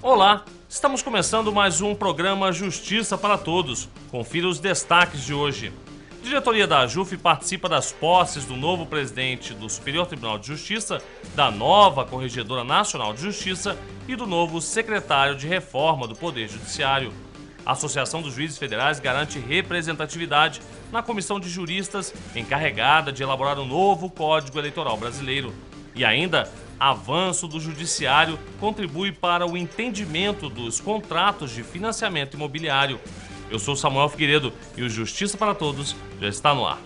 Olá, estamos começando mais um programa Justiça para Todos. Confira os destaques de hoje. A diretoria da AJUF participa das posses do novo presidente do Superior Tribunal de Justiça, da nova Corregedora Nacional de Justiça e do novo secretário de Reforma do Poder Judiciário. A Associação dos Juízes Federais garante representatividade na comissão de juristas encarregada de elaborar o novo Código Eleitoral Brasileiro. E ainda, avanço do Judiciário contribui para o entendimento dos contratos de financiamento imobiliário. Eu sou Samuel Figueiredo e o Justiça para Todos já está no ar.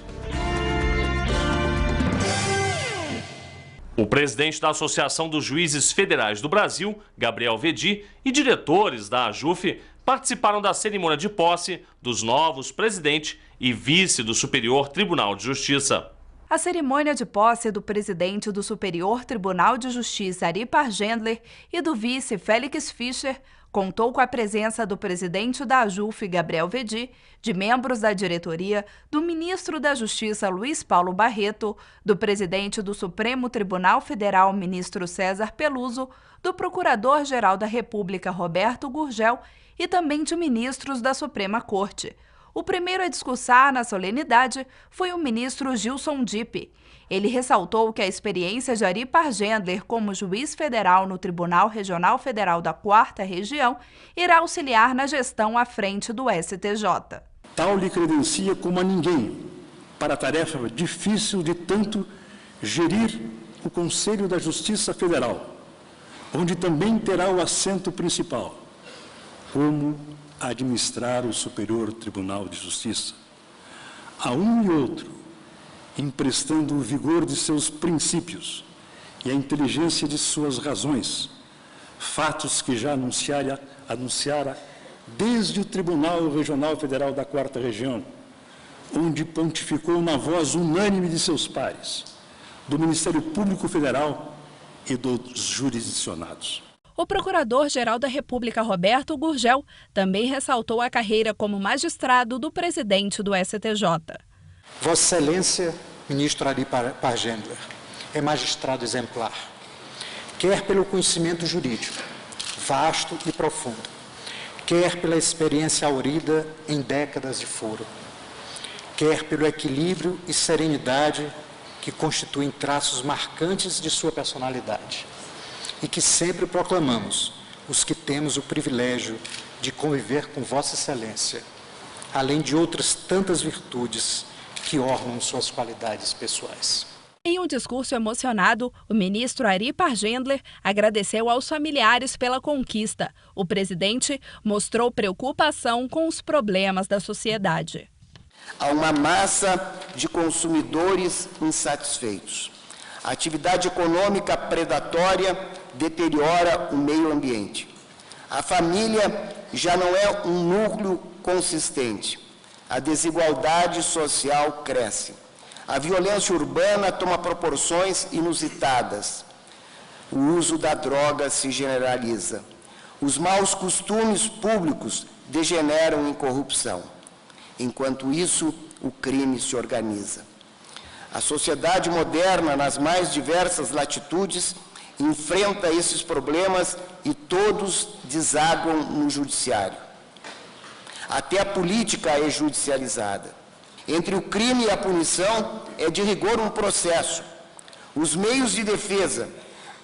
O presidente da Associação dos Juízes Federais do Brasil, Gabriel Vedi, e diretores da AJUF participaram da cerimônia de posse dos novos presidente e vice do Superior Tribunal de Justiça. A cerimônia de posse do presidente do Superior Tribunal de Justiça, Ari Pargendler, e do vice, Félix Fischer, contou com a presença do presidente da AJUF, Gabriel Vedi, de membros da diretoria, do ministro da Justiça, Luiz Paulo Barreto, do presidente do Supremo Tribunal Federal, ministro César Peluso, do procurador-geral da República, Roberto Gurgel, e também de ministros da Suprema Corte. O primeiro a discursar na solenidade foi o ministro Gilson Dipp. Ele ressaltou que a experiência de Ari Pargendler como juiz federal no Tribunal Regional Federal da 4ª Região irá auxiliar na gestão à frente do STJ. Tal lhe credencia como a ninguém para a tarefa difícil de tanto gerir o Conselho da Justiça Federal, onde também terá o assento principal, como administrar o Superior Tribunal de Justiça. A um e outro, emprestando o vigor de seus princípios e a inteligência de suas razões, fatos que já anunciara desde o Tribunal Regional Federal da 4ª Região, onde pontificou na voz unânime de seus pares, do Ministério Público Federal e dos jurisdicionados. O Procurador-Geral da República, Roberto Gurgel, também ressaltou a carreira como magistrado do presidente do STJ. Vossa Excelência, ministro Ari Pargendler, é magistrado exemplar, quer pelo conhecimento jurídico, vasto e profundo, quer pela experiência aurida em décadas de foro, quer pelo equilíbrio e serenidade que constituem traços marcantes de sua personalidade, e que sempre proclamamos, os que temos o privilégio de conviver com Vossa Excelência, além de outras tantas virtudes que ornam suas qualidades pessoais. Em um discurso emocionado, o ministro Ari Pargendler agradeceu aos familiares pela conquista. O presidente mostrou preocupação com os problemas da sociedade. Há uma massa de consumidores insatisfeitos. A atividade econômica predatória deteriora o meio ambiente. A família já não é um núcleo consistente. A desigualdade social cresce. A violência urbana toma proporções inusitadas. O uso da droga se generaliza. Os maus costumes públicos degeneram em corrupção. Enquanto isso, o crime se organiza. A sociedade moderna, nas mais diversas latitudes, enfrenta esses problemas e todos desaguam no judiciário. Até a política é judicializada. Entre o crime e a punição é de rigor um processo. Os meios de defesa,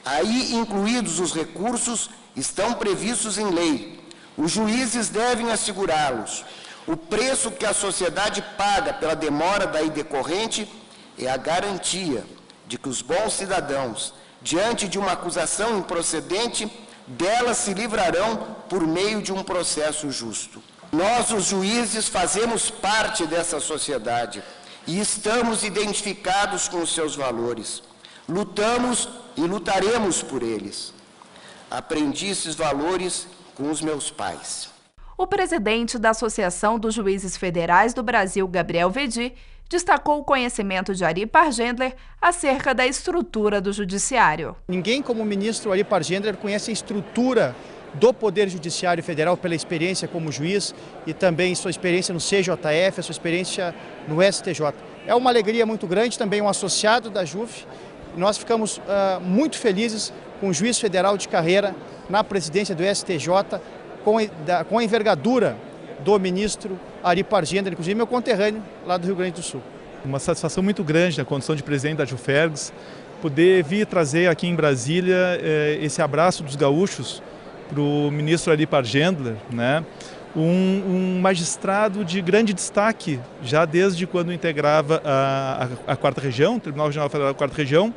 aí incluídos os recursos, estão previstos em lei. Os juízes devem assegurá-los. O preço que a sociedade paga pela demora daí decorrente é a garantia de que os bons cidadãos, diante de uma acusação improcedente, delas se livrarão por meio de um processo justo. Nós, os juízes, fazemos parte dessa sociedade e estamos identificados com os seus valores. Lutamos e lutaremos por eles. Aprendi esses valores com os meus pais. O presidente da Associação dos Juízes Federais do Brasil, Gabriel Vedi, destacou o conhecimento de Ari Pargendler acerca da estrutura do judiciário. Ninguém como o ministro Ari Pargendler conhece a estrutura do Poder Judiciário Federal pela experiência como juiz e também sua experiência no CJF, a sua experiência no STJ. É uma alegria muito grande, também um associado da AJUF. Nós ficamos muito felizes com um juiz federal de carreira na presidência do STJ, com a envergadura do ministro Ari Pargender, inclusive meu conterrâneo lá do Rio Grande do Sul. Uma satisfação muito grande na condição de presidente da Jufergs, poder vir trazer aqui em Brasília esse abraço dos gaúchos para o ministro Ari Pargender, né? Um magistrado de grande destaque, já desde quando integrava a Quarta Região, o Tribunal Regional Federal da Quarta Região,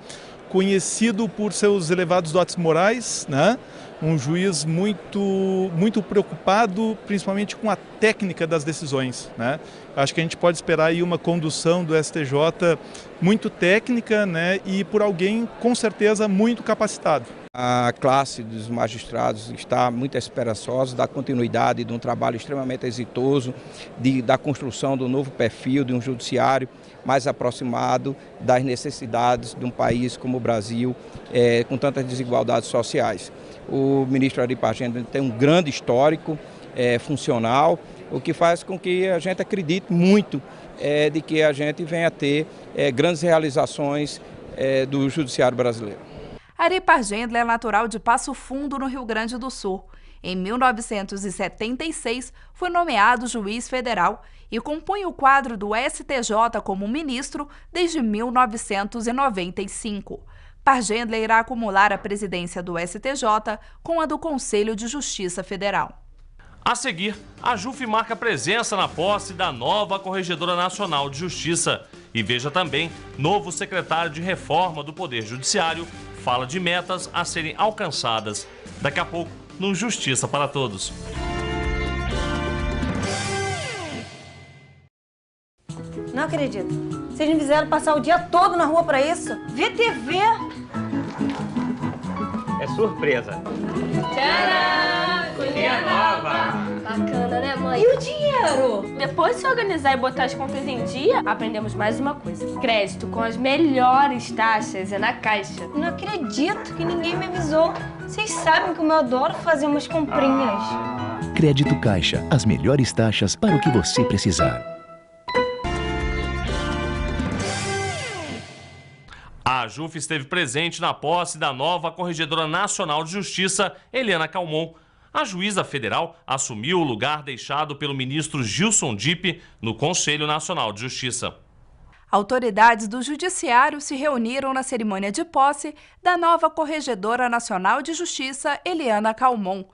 conhecido por seus elevados dotes morais, né? Um juiz muito preocupado, principalmente com a técnica das decisões, né? Acho que a gente pode esperar aí uma condução do STJ muito técnica, né? E por alguém, com certeza, muito capacitado. A classe dos magistrados está muito esperançosa da continuidade de um trabalho extremamente exitoso, da construção do novo perfil de um judiciário mais aproximado das necessidades de um país como o Brasil, com tantas desigualdades sociais. O ministro Ari Pargender tem um grande histórico funcional, o que faz com que a gente acredite muito de que a gente venha a ter grandes realizações do judiciário brasileiro. Ari Pargender é natural de Passo Fundo, no Rio Grande do Sul. Em 1976, foi nomeado juiz federal e compunha o quadro do STJ como ministro desde 1995. Pargender irá acumular a presidência do STJ com a do Conselho de Justiça Federal. A seguir, a JUF marca presença na posse da nova Corregedora Nacional de Justiça. E veja também, novo secretário de Reforma do Poder Judiciário fala de metas a serem alcançadas. Daqui a pouco, no Justiça para Todos. Não acredito. Vocês me fizeram passar o dia todo na rua pra isso? Ver TV? É surpresa. Tcharam! Cozinha nova! Bacana, né, mãe? E o dinheiro? Depois de se organizar e botar as contas em dia, aprendemos mais uma coisa. Crédito com as melhores taxas é na Caixa. Não acredito que ninguém me avisou. Vocês sabem como eu adoro fazer umas comprinhas. Crédito Caixa, as melhores taxas para o que você precisar. A JUF esteve presente na posse da nova Corregedora Nacional de Justiça, Eliana Calmon. A juíza federal assumiu o lugar deixado pelo ministro Gilson Dipp no Conselho Nacional de Justiça. Autoridades do Judiciário se reuniram na cerimônia de posse da nova Corregedora Nacional de Justiça, Eliana Calmon.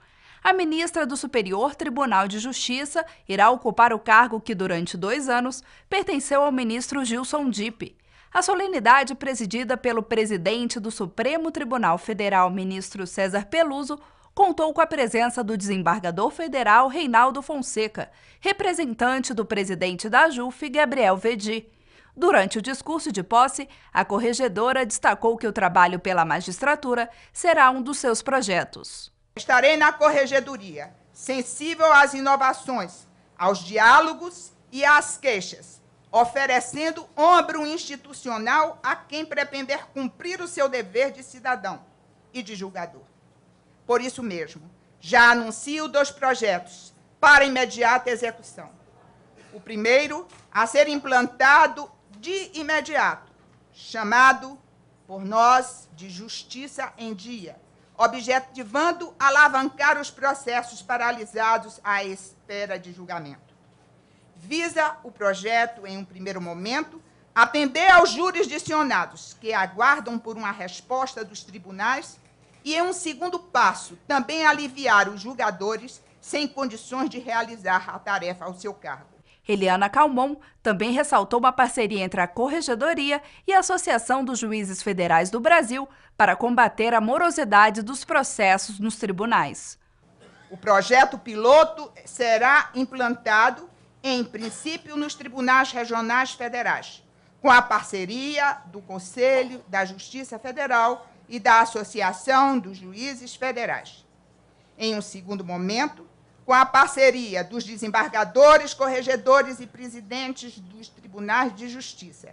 A ministra do Superior Tribunal de Justiça irá ocupar o cargo que, durante 2 anos, pertenceu ao ministro Gilson Dipp. A solenidade, presidida pelo presidente do Supremo Tribunal Federal, ministro César Peluso, contou com a presença do desembargador federal Reinaldo Fonseca, representante do presidente da JUF, Gabriel Vedi. Durante o discurso de posse, a corregedora destacou que o trabalho pela magistratura será um dos seus projetos. Estarei na corregedoria, sensível às inovações, aos diálogos e às queixas, oferecendo ombro institucional a quem pretender cumprir o seu dever de cidadão e de julgador. Por isso mesmo, já anuncio 2 projetos para imediata execução. O primeiro a ser implantado de imediato, chamado por nós de Justiça em Dia, objetivando alavancar os processos paralisados à espera de julgamento. Visa o projeto, em um primeiro momento, atender aos jurisdicionados que aguardam por uma resposta dos tribunais e, em um segundo passo, também aliviar os julgadores sem condições de realizar a tarefa ao seu cargo. Eliana Calmon também ressaltou uma parceria entre a Corregedoria e a Associação dos Juízes Federais do Brasil para combater a morosidade dos processos nos tribunais. O projeto piloto será implantado, em princípio, nos tribunais regionais federais, com a parceria do Conselho da Justiça Federal e da Associação dos Juízes Federais. Em um segundo momento, com a parceria dos desembargadores, corregedores e presidentes dos tribunais de justiça,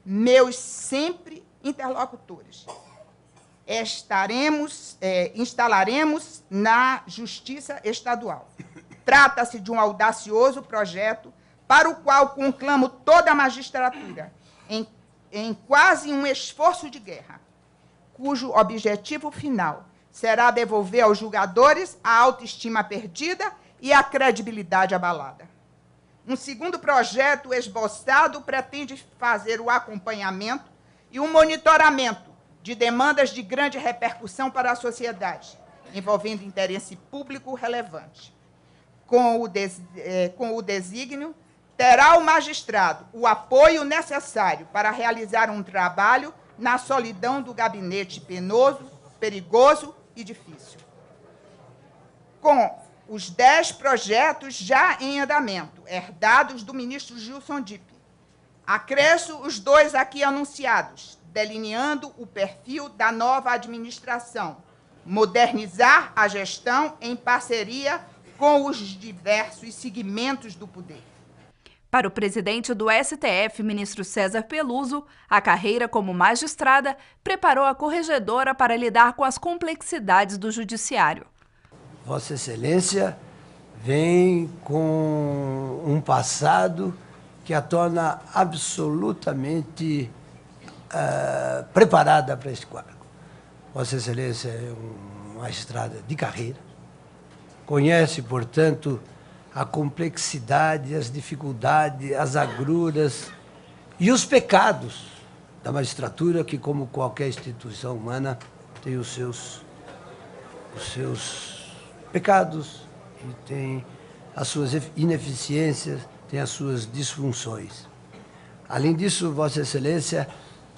meus sempre interlocutores. Instalaremos na Justiça Estadual. Trata-se de um audacioso projeto para o qual conclamo toda a magistratura, em quase um esforço de guerra, cujo objetivo final será devolver aos julgadores a autoestima perdida e a credibilidade abalada. Um segundo projeto esboçado pretende fazer o acompanhamento e o monitoramento de demandas de grande repercussão para a sociedade, envolvendo interesse público relevante. Com o desígnio, terá o magistrado o apoio necessário para realizar um trabalho na solidão do gabinete penoso, perigoso e difícil. Com os 10 projetos já em andamento, herdados do ministro Gilson Dipp, acresço os 2 aqui anunciados, delineando o perfil da nova administração, modernizar a gestão em parceria com os diversos segmentos do poder. Para o presidente do STF, ministro César Peluso, a carreira como magistrada preparou a corregedora para lidar com as complexidades do judiciário. Vossa Excelência vem com um passado que a torna absolutamente preparada para esse quadro. Vossa Excelência é uma magistrada de carreira, conhece, portanto, a complexidade, as dificuldades, as agruras e os pecados da magistratura, que, como qualquer instituição humana, tem os seus pecados, e tem as suas ineficiências, tem as suas disfunções. Além disso, Vossa Excelência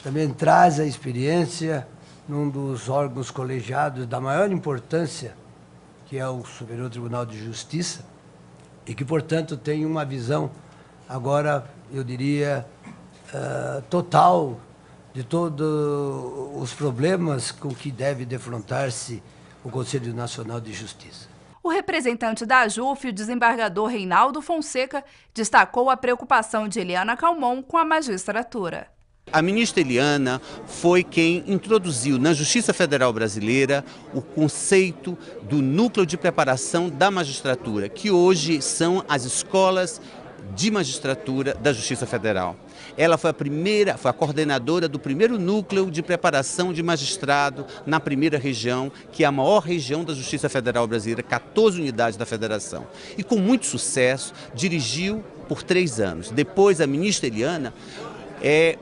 também traz a experiência num dos órgãos colegiados da maior importância, que é o Superior Tribunal de Justiça, e que, portanto, tem uma visão, agora, eu diria, total de todos os problemas com que deve defrontar-se o Conselho Nacional de Justiça. O representante da AJUF, o desembargador Reinaldo Fonseca, destacou a preocupação de Eliana Calmon com a magistratura. A ministra Eliana foi quem introduziu na Justiça Federal Brasileira o conceito do núcleo de preparação da magistratura, que hoje são as escolas de magistratura da Justiça Federal. Ela foi a coordenadora do primeiro núcleo de preparação de magistrado na primeira região, que é a maior região da Justiça Federal Brasileira, 14 unidades da Federação. E com muito sucesso, dirigiu por 3 anos. Depois, a ministra Eliana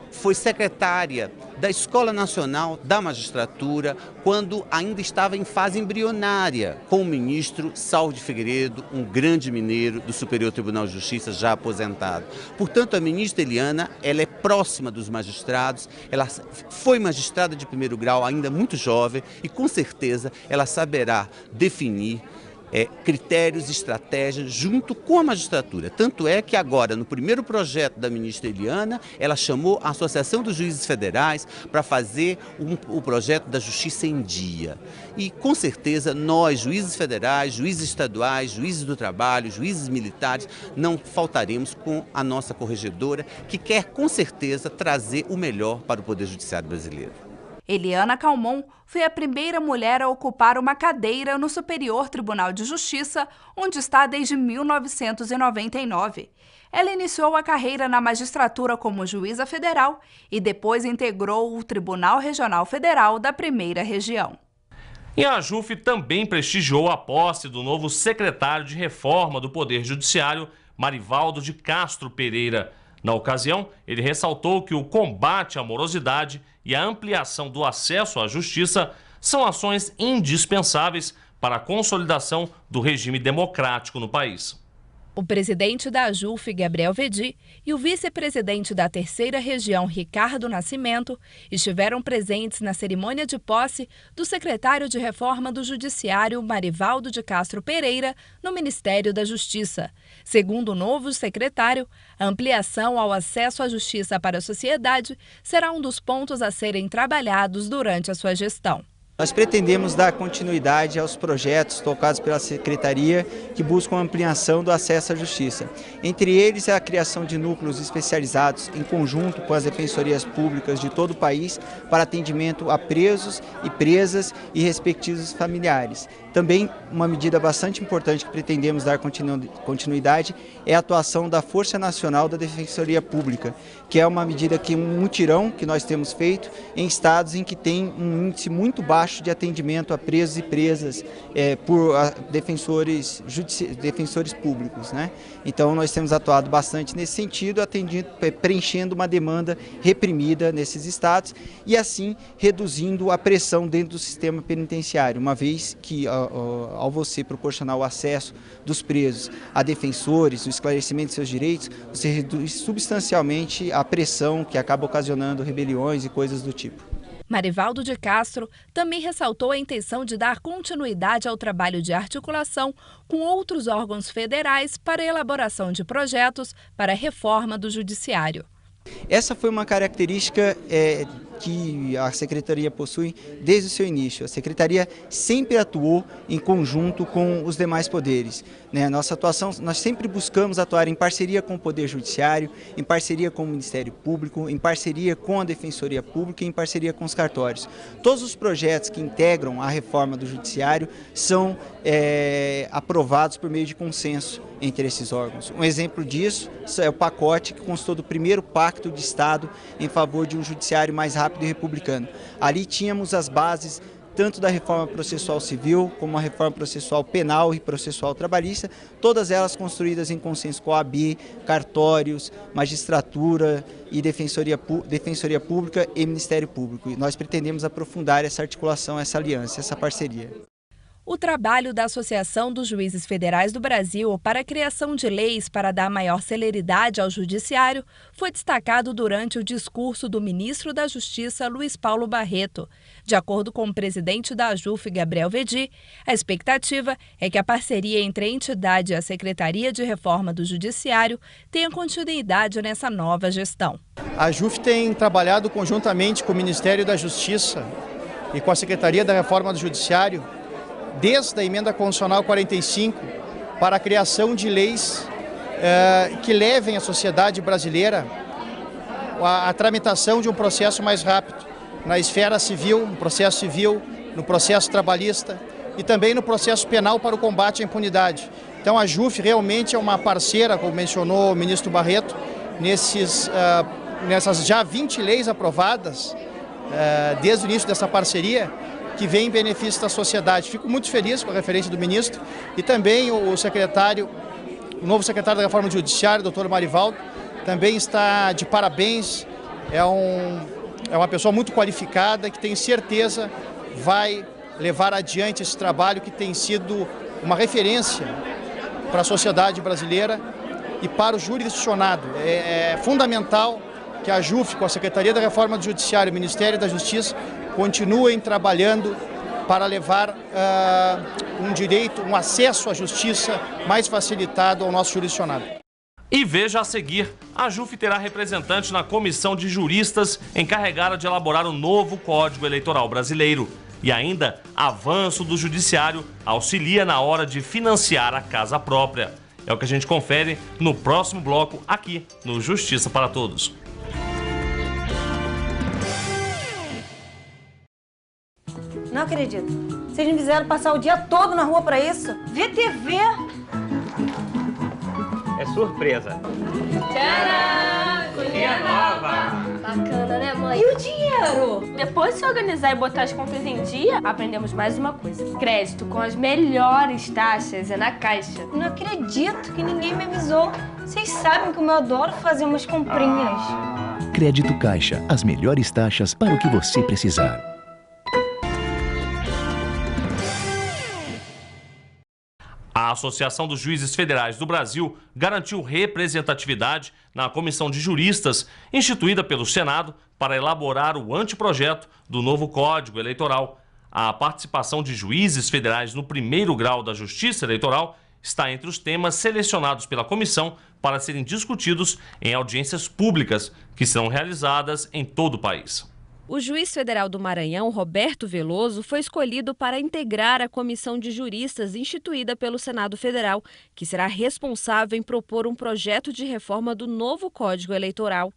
foi secretária da Escola Nacional da Magistratura, quando ainda estava em fase embrionária, com o ministro Salvo de Figueiredo, um grande mineiro do Superior Tribunal de Justiça, já aposentado. Portanto, a ministra Eliana, ela é próxima dos magistrados, ela foi magistrada de primeiro grau, ainda muito jovem, e com certeza ela saberá definir critérios e estratégias junto com a magistratura. Tanto é que agora, no primeiro projeto da ministra Eliana, ela chamou a Associação dos Juízes Federais para fazer o projeto da Justiça em Dia. E, com certeza, nós, juízes federais, juízes estaduais, juízes do trabalho, juízes militares, não faltaremos com a nossa corregedora, que quer, com certeza, trazer o melhor para o Poder Judiciário brasileiro. Eliana Calmon foi a primeira mulher a ocupar uma cadeira no Superior Tribunal de Justiça, onde está desde 1999. Ela iniciou a carreira na magistratura como juíza federal e depois integrou o Tribunal Regional Federal da Primeira Região. E a AJUF também prestigiou a posse do novo secretário de Reforma do Poder Judiciário, Marivaldo de Castro Pereira. Na ocasião, ele ressaltou que o combate à morosidade e a ampliação do acesso à justiça são ações indispensáveis para a consolidação do regime democrático no país. O presidente da AJUF, Gabriel Vedi, e o vice-presidente da Terceira Região, Ricardo Nascimento, estiveram presentes na cerimônia de posse do secretário de Reforma do Judiciário, Marivaldo de Castro Pereira, no Ministério da Justiça. Segundo o novo secretário, a ampliação ao acesso à justiça para a sociedade será um dos pontos a serem trabalhados durante a sua gestão. Nós pretendemos dar continuidade aos projetos tocados pela Secretaria que buscam a ampliação do acesso à justiça. Entre eles, a criação de núcleos especializados em conjunto com as defensorias públicas de todo o país para atendimento a presos e presas e respectivos familiares. Também uma medida bastante importante que pretendemos dar continuidade é a atuação da Força Nacional da Defensoria Pública, que é uma medida um mutirão que nós temos feito em estados em que tem um índice muito baixo de atendimento a presos e presas por defensores públicos, né? Então nós temos atuado bastante nesse sentido, preenchendo uma demanda reprimida nesses estados e assim reduzindo a pressão dentro do sistema penitenciário, uma vez que ao você proporcionar o acesso dos presos a defensores, o esclarecimento de seus direitos, você reduz substancialmente a pressão que acaba ocasionando rebeliões e coisas do tipo. Marivaldo de Castro também ressaltou a intenção de dar continuidade ao trabalho de articulação com outros órgãos federais para a elaboração de projetos para a reforma do judiciário. Essa foi uma característica que a Secretaria possui desde o seu início. A Secretaria sempre atuou em conjunto com os demais poderes. Nossa atuação, nós sempre buscamos atuar em parceria com o Poder Judiciário, em parceria com o Ministério Público, em parceria com a Defensoria Pública e em parceria com os cartórios. Todos os projetos que integram a reforma do Judiciário são aprovados por meio de consenso entre esses órgãos. Um exemplo disso é o pacote que constou do primeiro pacto de Estado em favor de um judiciário mais rápido e republicano. Ali tínhamos as bases tanto da reforma processual civil, como a reforma processual penal e processual trabalhista, todas elas construídas em consenso com a OAB, cartórios, magistratura e defensoria pública e Ministério Público. E nós pretendemos aprofundar essa articulação, essa aliança, essa parceria. O trabalho da Associação dos Juízes Federais do Brasil para a criação de leis para dar maior celeridade ao judiciário foi destacado durante o discurso do ministro da Justiça, Luiz Paulo Barreto. De acordo com o presidente da AJUF, Gabriel Vedi, a expectativa é que a parceria entre a entidade e a Secretaria de Reforma do Judiciário tenha continuidade nessa nova gestão. A AJUF tem trabalhado conjuntamente com o Ministério da Justiça e com a Secretaria da Reforma do Judiciário desde a Emenda Constitucional 45 para a criação de leis que levem a sociedade brasileira à tramitação de um processo mais rápido na esfera civil, no processo civil, no processo trabalhista e também no processo penal para o combate à impunidade. Então a AJUF realmente é uma parceira, como mencionou o ministro Barreto, nessas já 20 leis aprovadas desde o início dessa parceria, que vem em benefício da sociedade. Fico muito feliz com a referência do ministro e também o novo secretário da Reforma do Judiciário, doutor Marivaldo, também está de parabéns, é uma pessoa muito qualificada que tenho certeza vai levar adiante esse trabalho que tem sido uma referência para a sociedade brasileira e para o jurisdicionado. É fundamental que a AJUF, com a Secretaria da Reforma do Judiciário e o Ministério da Justiça, continuem trabalhando para levar um acesso à justiça mais facilitado ao nosso jurisdicionado. E veja a seguir, a AJUF terá representante na comissão de juristas encarregada de elaborar o novo Código Eleitoral Brasileiro. E ainda, avanço do judiciário auxilia na hora de financiar a casa própria. É o que a gente confere no próximo bloco aqui no Justiça para Todos. Não acredito. Vocês me fizeram passar o dia todo na rua pra isso? VTV! É surpresa. Tcharam! Cozinha nova! Bacana, né, mãe? E o dinheiro? Depois de se organizar e botar as contas em dia, aprendemos mais uma coisa. Crédito com as melhores taxas é na Caixa. Não acredito que ninguém me avisou. Vocês sabem como eu adoro fazer umas comprinhas. Crédito Caixa, as melhores taxas para o que você precisar. A Associação dos Juízes Federais do Brasil garantiu representatividade na comissão de juristas instituída pelo Senado para elaborar o anteprojeto do novo Código Eleitoral. A participação de juízes federais no primeiro grau da Justiça Eleitoral está entre os temas selecionados pela comissão para serem discutidos em audiências públicas que serão realizadas em todo o país. O juiz federal do Maranhão, Roberto Veloso, foi escolhido para integrar a comissão de juristas instituída pelo Senado Federal, que será responsável em propor um projeto de reforma do novo Código Eleitoral.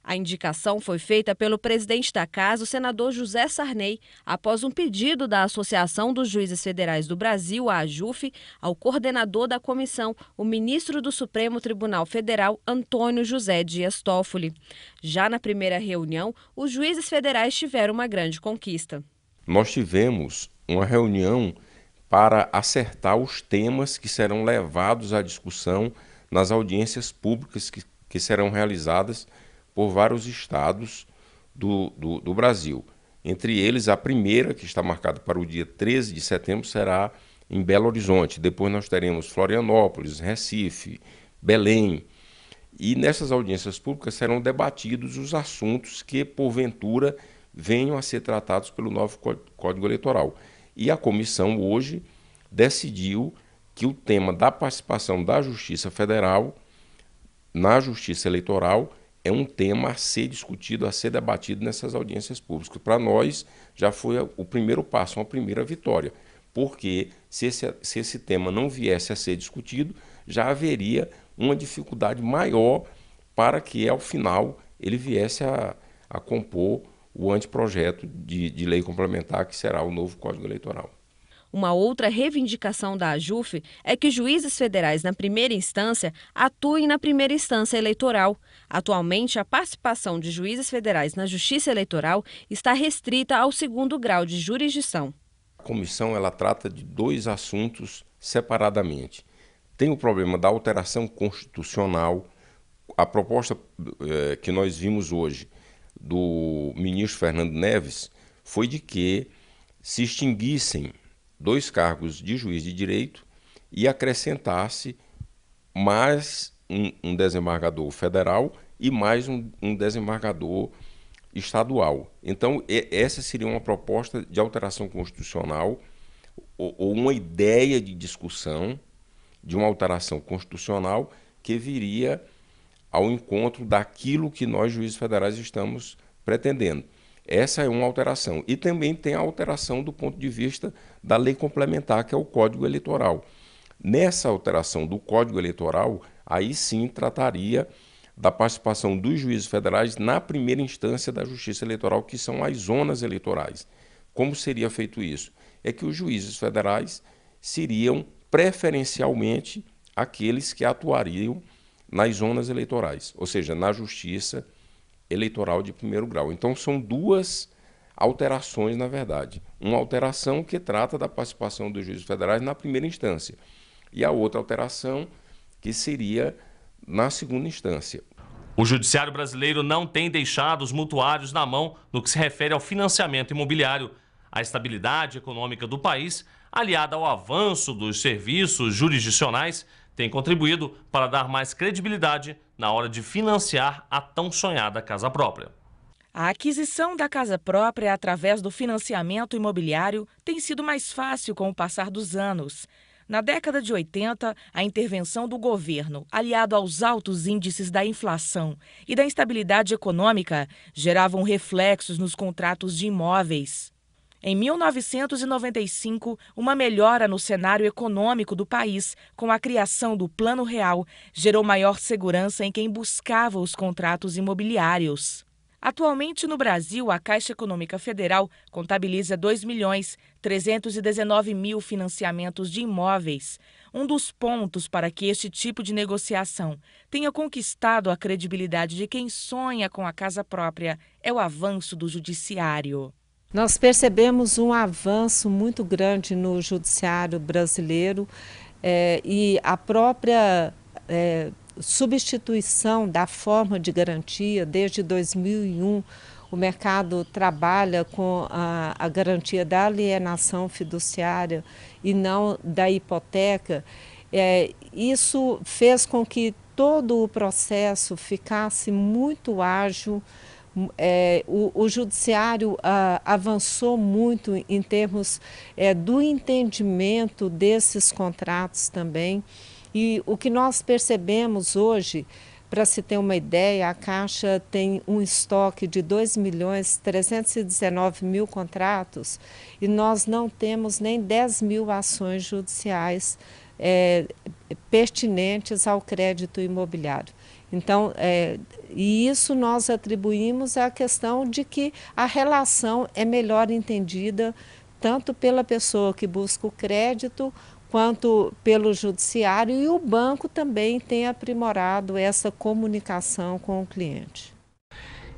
A indicação foi feita pelo presidente da Casa, o senador José Sarney, após um pedido da Associação dos Juízes Federais do Brasil, a AJUF, ao coordenador da comissão, o ministro do Supremo Tribunal Federal, Antônio José Dias Toffoli. Já na primeira reunião, os juízes federais tiveram uma grande conquista. Nós tivemos uma reunião para acertar os temas que serão levados à discussão nas audiências públicas que serão realizadas por vários estados do Brasil. Entre eles, a primeira, que está marcada para o dia 13 de setembro, será em Belo Horizonte. Depois nós teremos Florianópolis, Recife, Belém. E nessas audiências públicas serão debatidos os assuntos que, porventura, venham a ser tratados pelo novo Código Eleitoral. E a comissão hoje decidiu que o tema da participação da Justiça Federal na Justiça Eleitoral é um tema a ser discutido, a ser debatido nessas audiências públicas. Para nós, já foi o primeiro passo, uma primeira vitória, porque se esse tema não viesse a ser discutido, já haveria uma dificuldade maior para que, ao final, ele viesse a compor o anteprojeto de lei complementar, que será o novo Código Eleitoral. Uma outra reivindicação da AJUF é que juízes federais na primeira instância atuem na primeira instância eleitoral. Atualmente, a participação de juízes federais na Justiça Eleitoral está restrita ao segundo grau de jurisdição. A comissão ela trata de dois assuntos separadamente. Tem o problema da alteração constitucional. A proposta que nós vimos hoje do ministro Fernando Neves foi de que se extinguissem 2 cargos de juiz de direito e acrescentasse mais um desembargador federal e mais um desembargador estadual. Então, essa seria uma proposta de alteração constitucional ou uma ideia de discussão de uma alteração constitucional que viria ao encontro daquilo que nós, juízes federais, estamos pretendendo. Essa é uma alteração. E também tem a alteração do ponto de vista da lei complementar, que é o Código Eleitoral. Nessa alteração do Código Eleitoral, aí sim trataria da participação dos juízes federais na primeira instância da Justiça Eleitoral, que são as zonas eleitorais. Como seria feito isso? É que os juízes federais seriam preferencialmente aqueles que atuariam nas zonas eleitorais, ou seja, na Justiça Eleitoral de primeiro grau. Então são 2 alterações, na verdade. Uma alteração que trata da participação dos juízes federais na primeira instância e a outra alteração que seria na segunda instância. O judiciário brasileiro não tem deixado os mutuários na mão no que se refere ao financiamento imobiliário. A estabilidade econômica do país, aliada ao avanço dos serviços jurisdicionais, tem contribuído para dar mais credibilidade na hora de financiar a tão sonhada casa própria. A aquisição da casa própria através do financiamento imobiliário tem sido mais fácil com o passar dos anos. Na década de 80, a intervenção do governo, aliado aos altos índices da inflação e da instabilidade econômica, geravam reflexos nos contratos de imóveis. Em 1995, uma melhora no cenário econômico do país, com a criação do Plano Real, gerou maior segurança em quem buscava os contratos imobiliários. Atualmente, no Brasil, a Caixa Econômica Federal contabiliza 2.319.000 financiamentos de imóveis. Um dos pontos para que este tipo de negociação tenha conquistado a credibilidade de quem sonha com a casa própria é o avanço do judiciário. Nós percebemos um avanço muito grande no judiciário brasileiro e a própria substituição da forma de garantia. Desde 2001, o mercado trabalha com a garantia da alienação fiduciária e não da hipoteca. Isso fez com que todo o processo ficasse muito ágil. O judiciário avançou muito em termos do entendimento desses contratos também. E o que nós percebemos hoje, para se ter uma ideia, a Caixa tem um estoque de 2.319.000 contratos e nós não temos nem 10.000 ações judiciais pertinentes ao crédito imobiliário. Então, e isso nós atribuímos à questão de que a relação é melhor entendida tanto pela pessoa que busca o crédito, quanto pelo judiciário, e o banco também tem aprimorado essa comunicação com o cliente.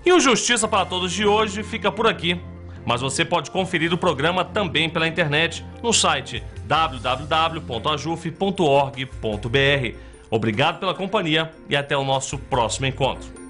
E o Justiça para Todos de hoje fica por aqui. Mas você pode conferir o programa também pela internet no site www.ajuf.org.br. Obrigado pela companhia e até o nosso próximo encontro.